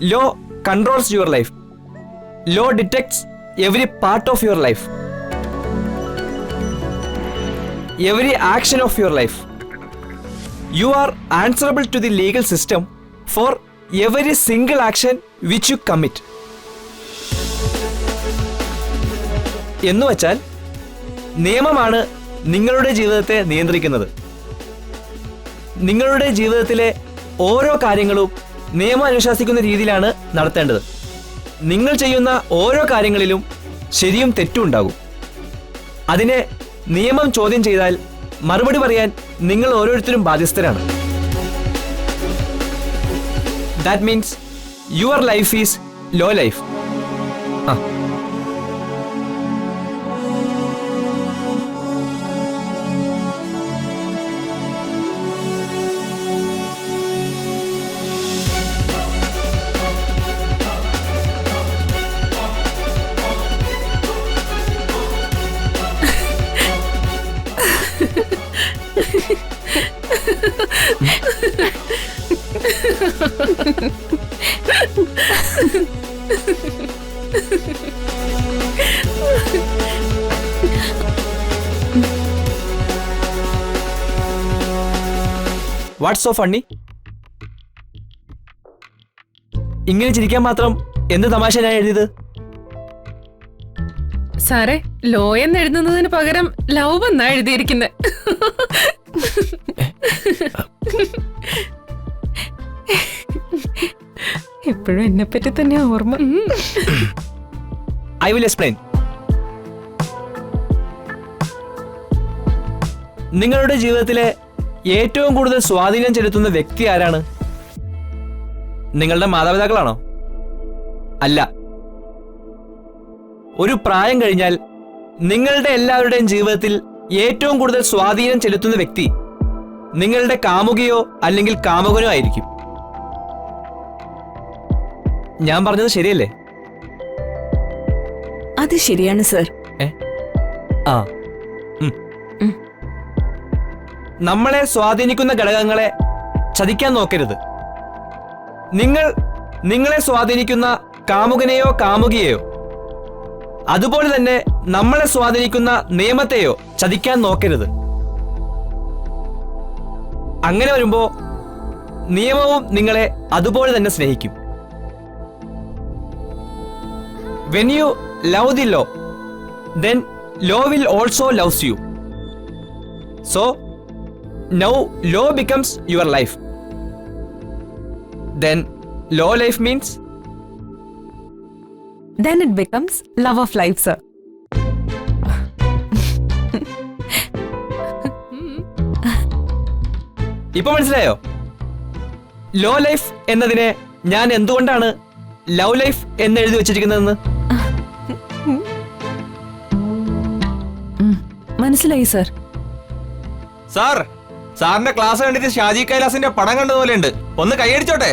Law controls your life. Law detects every part of your life. Every action of your life. You are answerable to the legal system for every single action which you commit. എന്ന് വച്ചാൽ നിയമമാണ് നിങ്ങളുടെ ജീവിതത്തെ നിയന്ത്രിക്കുന്നത്. നിങ്ങളുടെ ജീവിതത്തിലെ ഓരോ കാര്യങ്ങളും നിയമം അനുശാസിക്കുന്ന രീതിയിലാണ് നടത്തേണ്ടത്. നിങ്ങൾ ചെയ്യുന്ന ഓരോ കാര്യങ്ങളിലും ശരിയും തെറ്റും ഉണ്ടാകും. അതിനെ നിയമം ചോദ്യം ചെയ്താൽ മറുപടി പറയാൻ നിങ്ങൾ ഓരോരുത്തരും ബാധ്യസ്ഥരാണ്. That means your life is low life. What's so funny? ഇങ്ങനെ ചിരിക്കാൻ മാത്രം എന്ത് തമാശ ഞാൻ എഴുതിയത്? സാറേ, ലോ എന്ന് എഴുതുന്നതിന് പകരം ലവ് എന്നാ എഴുതിയിരിക്കുന്നത്. എപ്പോഴും എന്നെ പറ്റി തന്നെ ഓർമ്മ. I will explain. നിങ്ങളുടെ ജീവിതത്തിലെ ഏറ്റവും കൂടുതൽ സ്വാധീനം ചെലുത്തുന്ന വ്യക്തി ആരാണ്? നിങ്ങളുടെ മാതാപിതാക്കളാണോ? അല്ല. ഒരു പ്രായം കഴിഞ്ഞാൽ നിങ്ങളുടെ എല്ലാവരുടെയും ജീവിതത്തിൽ ഏറ്റവും കൂടുതൽ സ്വാധീനം ചെലുത്തുന്ന വ്യക്തി നിങ്ങളുടെ കാമുകിയോ അല്ലെങ്കിൽ കാമുകനോ ആയിരിക്കും. ഞാൻ പറഞ്ഞത് ശരിയല്ലേ? അത് ശരിയാണ് സർ. നമ്മളെ സ്വാധീനിക്കുന്ന ഘടകങ്ങളെ ചതിക്കാൻ നോക്കരുത്. നിങ്ങളെ സ്വാധീനിക്കുന്ന കാമുകനെയോ കാമുകിയെയോ അതുപോലെ തന്നെ നമ്മളെ സ്വാധീനിക്കുന്ന നിയമത്തെയോ ചതിക്കാൻ നോക്കരുത്. അങ്ങനെ വരുമ്പോ നിയമവും നിങ്ങളെ അതുപോലെ തന്നെ സ്നേഹിക്കും. When you love the law, then law will also loves you. So now law becomes your life. Then law life means? Then it becomes love of life, sir. ഇപ്പൊ മനസ്സിലായോ? ലോ ലൈഫ് എന്നതിനെ ഞാൻ എന്തുകൊണ്ടാണ് ലവ് ലൈഫ് എന്ന് എഴുതി വെച്ചിരിക്കുന്നതെന്ന്? മനസ്സിലായി sir. സാറിന്റെ class കണ്ടിട്ട് ഷാജി കൈലാസിന്റെ പടം കണ്ടതുപോലെ ഉണ്ട്. ഒന്ന് കൈയടിച്ചോട്ടെ.